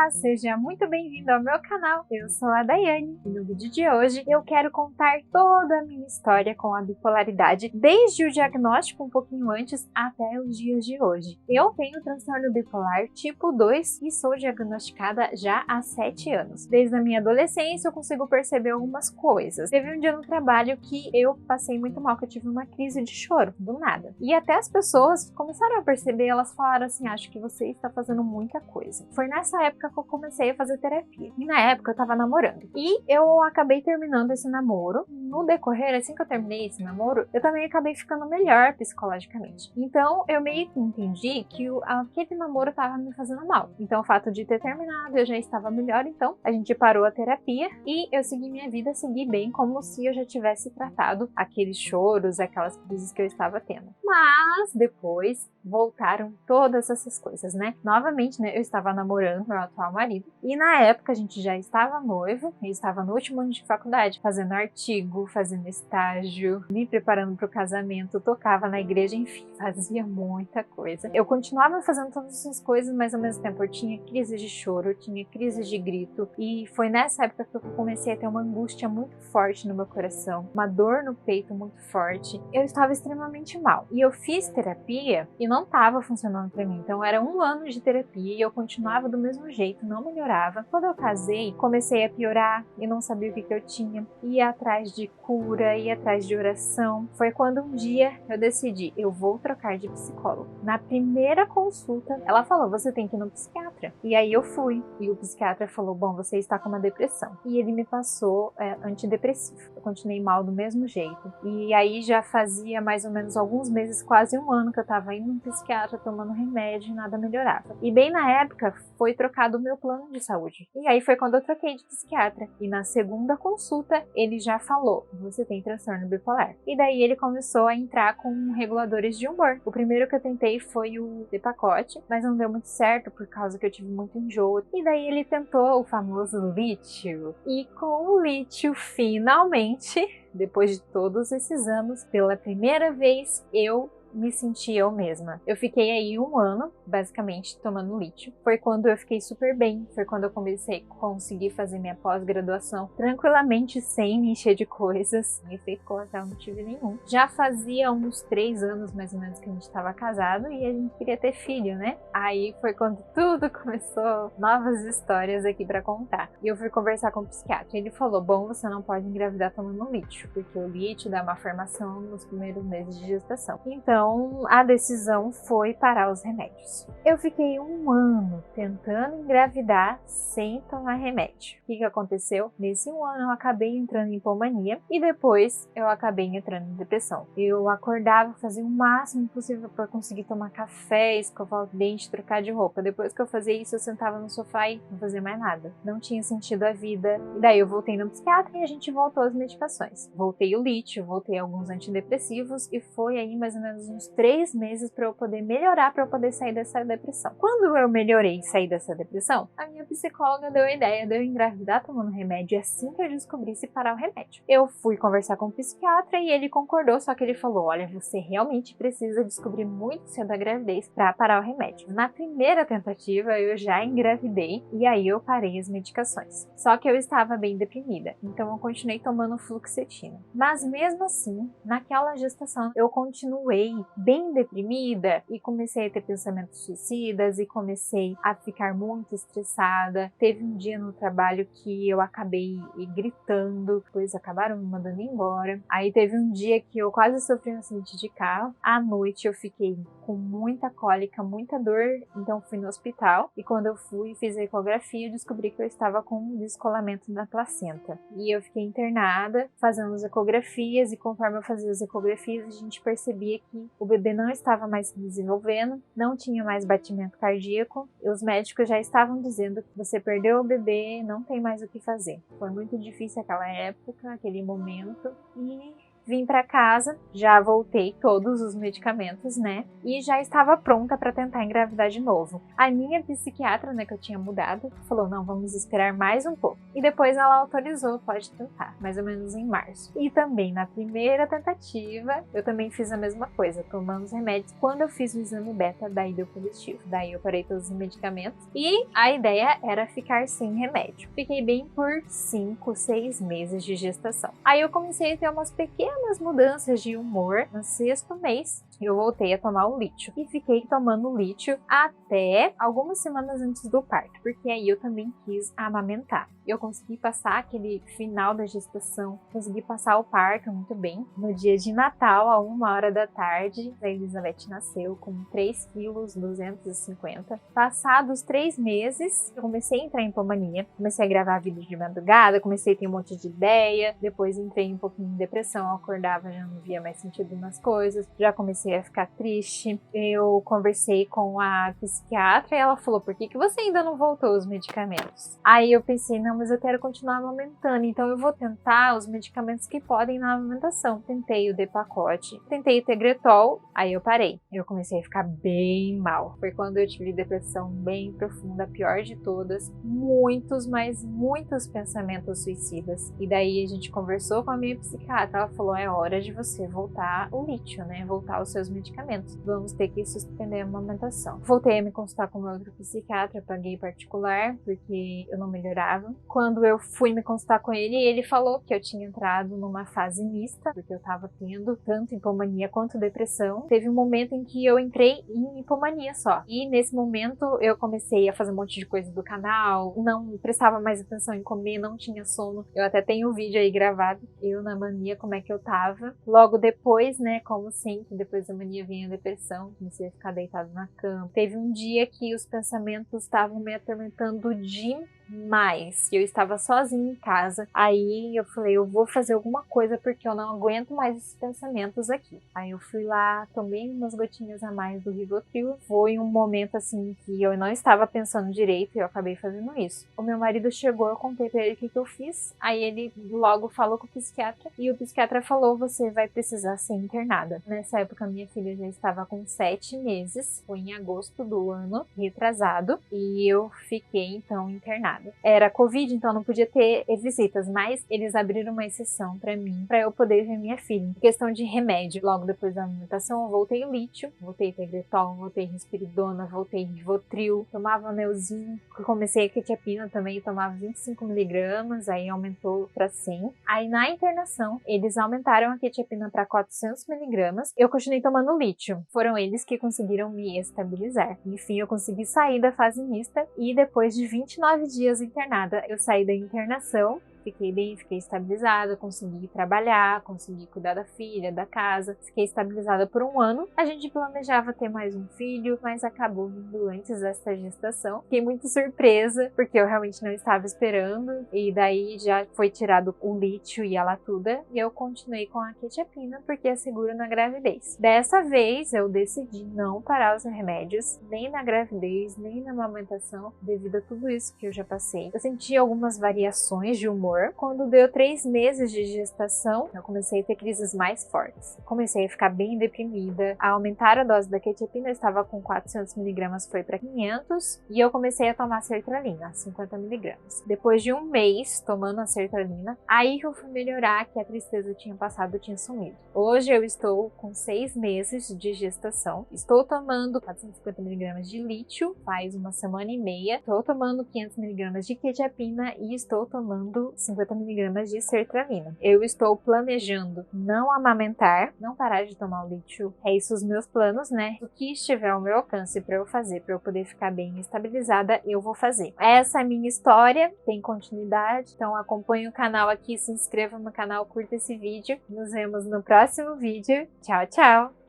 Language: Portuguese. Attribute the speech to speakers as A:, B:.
A: Olá, seja muito bem-vindo ao meu canal. Eu sou a Daiane e no vídeo de hoje eu quero contar toda a minha história com a bipolaridade, desde o diagnóstico um pouquinho antes até os dias de hoje. Eu tenho transtorno bipolar tipo 2 e sou diagnosticada já há 7 anos. Desde a minha adolescência eu consigo perceber algumas coisas. Teve um dia no trabalho que eu passei muito mal, que eu tive uma crise de choro, do nada. E até as pessoas começaram a perceber, elas falaram assim, acho que você está fazendo muita coisa. Foi nessa época que eu comecei a fazer terapia. E na época eu tava namorando. E eu acabei terminando esse namoro. No decorrer, assim que eu terminei esse namoro, eu também acabei ficando melhor psicologicamente. Então eu meio que entendi que aquele namoro tava me fazendo mal. Então o fato de ter terminado, eu já estava melhor. Então a gente parou a terapia e eu segui minha vida, segui bem, como se eu já tivesse tratado aqueles choros, aquelas crises que eu estava tendo. Mas depois voltaram todas essas coisas, né? Novamente, né, eu estava namorando meu atual marido e na época a gente já estava noivo, eu estava no último ano de faculdade, fazendo artigo, fazendo estágio, me preparando para o casamento, tocava na igreja, enfim, fazia muita coisa. Eu continuava fazendo todas essas coisas, mas ao mesmo tempo eu tinha crises de choro, eu tinha crises de grito e foi nessa época que eu comecei a ter uma angústia muito forte no meu coração, uma dor no peito muito forte. Eu estava extremamente mal e eu fiz terapia e não estava funcionando para mim. Então era 1 ano de terapia e eu continuava do mesmo jeito, não melhorava. Quando eu casei, comecei a piorar e não sabia o que eu tinha. Ia atrás de cura, ia atrás de oração. Foi quando um dia eu decidi, eu vou trocar de psicólogo. Na primeira consulta, ela falou, você tem que ir no psiquiatra. E aí eu fui. E o psiquiatra falou, bom, você está com uma depressão. E ele me passou antidepressivo. Eu continuei mal do mesmo jeito. E aí já fazia mais ou menos alguns meses, quase 1 ano que eu estava indo no psiquiatra, tomando remédio e nada melhorava. E bem na época foi trocado o meu plano de saúde. E aí foi quando eu troquei de psiquiatra. E na segunda consulta ele já falou, você tem transtorno bipolar. E daí ele começou a entrar com reguladores de humor. O primeiro que eu tentei foi o Depakote, mas não deu muito certo por causa que eu tive muito enjoo. E daí ele tentou o famoso lítio. E com o lítio, finalmente, depois de todos esses anos, pela primeira vez eu me senti eu mesma. Eu fiquei aí 1 ano, basicamente, tomando lítio. Foi quando eu fiquei super bem, foi quando eu comecei a conseguir fazer minha pós-graduação tranquilamente, sem me encher de coisas. Efeito colateral não tive nenhum. Já fazia uns 3 anos, mais ou menos, que a gente estava casado e a gente queria ter filho, né? Aí foi quando tudo começou, novas histórias aqui pra contar. E eu fui conversar com o psiquiatra. Ele falou, bom, você não pode engravidar tomando lítio, porque o lítio dá uma formação nos primeiros meses de gestação. Então, a decisão foi parar os remédios. Eu fiquei 1 ano tentando engravidar sem tomar remédio. O que aconteceu? Nesse 1 ano eu acabei entrando em hipomania e depois eu acabei entrando em depressão. Eu acordava, fazia o máximo possível para conseguir tomar café, escovar o dente, trocar de roupa. Depois que eu fazia isso, eu sentava no sofá e não fazia mais nada. Não tinha sentido a vida. E daí eu voltei no psiquiatra e a gente voltou às medicações. Voltei o lítio, voltei alguns antidepressivos e foi aí mais ou menos uns 3 meses para eu poder melhorar, para eu poder sair dessa depressão. Quando eu melhorei e saí dessa depressão, a minha psicóloga deu a ideia de eu engravidar tomando remédio assim que eu descobrisse parar o remédio. Eu fui conversar com o psiquiatra e ele concordou, só que ele falou, olha, você realmente precisa descobrir muito cedo a gravidez para parar o remédio. Na primeira tentativa eu já engravidei e aí eu parei as medicações. Só que eu estava bem deprimida, então eu continuei tomando fluoxetina. Mas mesmo assim, naquela gestação eu continuei bem deprimida e comecei a ter pensamentos suicidas e comecei a ficar muito estressada. Teve um dia no trabalho que eu acabei gritando, depois acabaram me mandando embora. Aí teve um dia que eu quase sofri um acidente de carro. À noite eu fiquei com muita cólica, muita dor, então fui no hospital e quando eu fui fiz a ecografia eu descobri que eu estava com um descolamento da placenta. E eu fiquei internada fazendo as ecografias e conforme eu fazia as ecografias a gente percebia que o bebê não estava mais se desenvolvendo, não tinha mais batimento cardíaco e os médicos já estavam dizendo que você perdeu o bebê, não tem mais o que fazer. Foi muito difícil aquela época, aquele momento e Vim pra casa, já voltei todos os medicamentos, né? E já estava pronta para tentar engravidar de novo. A minha psiquiatra, né, que eu tinha mudado, falou, não, vamos esperar mais um pouco. E depois ela autorizou, pode tentar, mais ou menos em março. E também na primeira tentativa, eu também fiz a mesma coisa, tomando os remédios. Quando eu fiz o exame beta, daí deu positivo. Daí eu parei todos os medicamentos e a ideia era ficar sem remédio. Fiquei bem por 5, 6 meses de gestação. Aí eu comecei a ter umas pequenas mudanças de humor. No 6º mês, eu voltei a tomar o lítio. E fiquei tomando lítio até algumas semanas antes do parto, porque aí eu também quis amamentar. Eu consegui passar aquele final da gestação, consegui passar o parto muito bem. No dia de Natal, a 1h da tarde, a Elizabeth nasceu com 3 quilos 250. Passados 3 meses, eu comecei a entrar em hipomania, comecei a gravar vídeos de madrugada, comecei a ter um monte de ideia, depois entrei um pouquinho em depressão, acordava, já não via mais sentido nas coisas, já comecei a ficar triste. Eu conversei com a psiquiatra e ela falou, por que você ainda não voltou os medicamentos? Aí eu pensei, não, mas eu quero continuar amamentando, então eu vou tentar os medicamentos que podem na amamentação. Tentei o Depakote, tentei o Tegretol, aí eu parei. Eu comecei a ficar bem mal. Foi quando eu tive depressão bem profunda, a pior de todas. Muitos, mas muitos pensamentos suicidas. E daí a gente conversou com a minha psiquiatra, ela falou, é hora de você voltar o lítio, né? Voltar os seus medicamentos. Vamos ter que suspender a amamentação. Voltei a me consultar com meu outro psiquiatra, paguei particular, porque eu não melhorava. Quando eu fui me consultar com ele, ele falou que eu tinha entrado numa fase mista, porque eu tava tendo tanto hipomania quanto depressão. Teve um momento em que eu entrei em hipomania só. E nesse momento eu comecei a fazer um monte de coisa do canal, não prestava mais atenção em comer, não tinha sono. Eu até tenho um vídeo aí gravado, eu na mania, como é que eu tava. Logo depois, né, como sempre, depois da mania vinha a depressão, comecei a ficar deitado na cama. Teve um dia que os pensamentos estavam me atormentando demais. Eu estava sozinha em casa. Aí eu falei, eu vou fazer alguma coisa porque eu não aguento mais esses pensamentos aqui. Aí eu fui lá, tomei umas gotinhas a mais do Rivotril. Foi um momento assim que eu não estava pensando direito e eu acabei fazendo isso. O meu marido chegou, eu contei pra ele o que eu fiz. Aí ele logo falou com o psiquiatra e o psiquiatra falou, você vai precisar ser internada. Nessa época minha filha já estava com 7 meses. Foi em agosto do ano retrasado e eu fiquei então internada. Era Covid, então não podia ter visitas, mas eles abriram uma exceção pra mim, pra eu poder ver minha filha. Em questão de remédio, logo depois da amamentação, eu voltei o lítio, voltei Tegretol, voltei Risperidona, voltei Rivotril, tomava Neuzinho, comecei a quetiapina também, tomava 25mg, aí aumentou pra 100. Aí na internação, eles aumentaram a quetiapina pra 400mg, eu continuei tomando lítio. Foram eles que conseguiram me estabilizar. Enfim, eu consegui sair da fase mista e depois de 29 dias internada, eu saí da internação, fiquei bem, fiquei estabilizada, consegui trabalhar, consegui cuidar da filha, da casa, fiquei estabilizada por 1 ano. A gente planejava ter mais um filho, mas acabou vindo antes dessa gestação. Fiquei muito surpresa, porque eu realmente não estava esperando, e daí já foi tirado o lítio e a latuda, e eu continuei com a quetiapina, porque é seguro na gravidez. Dessa vez, eu decidi não parar os remédios, nem na gravidez, nem na amamentação, devido a tudo isso que eu já passei. Eu senti algumas variações de humor. Quando deu 3 meses de gestação, eu comecei a ter crises mais fortes. Comecei a ficar bem deprimida, a aumentar a dose da quetiapina, eu estava com 400mg, foi para 500, e eu comecei a tomar sertralina, 50mg. Depois de 1 mês tomando a sertralina, aí que eu fui melhorar, que a tristeza tinha passado, tinha sumido. Hoje eu estou com 6 meses de gestação, estou tomando 450mg de lítio, faz 1 semana e meia, estou tomando 500mg de quetiapina e estou tomando 50mg de sertralina. Eu estou planejando não amamentar, não parar de tomar o lítio. É isso os meus planos, né? O que estiver ao meu alcance para eu fazer, para eu poder ficar bem estabilizada, eu vou fazer. Essa é a minha história, tem continuidade, então acompanhe o canal aqui, se inscreva no canal, curta esse vídeo. Nos vemos no próximo vídeo. Tchau, tchau!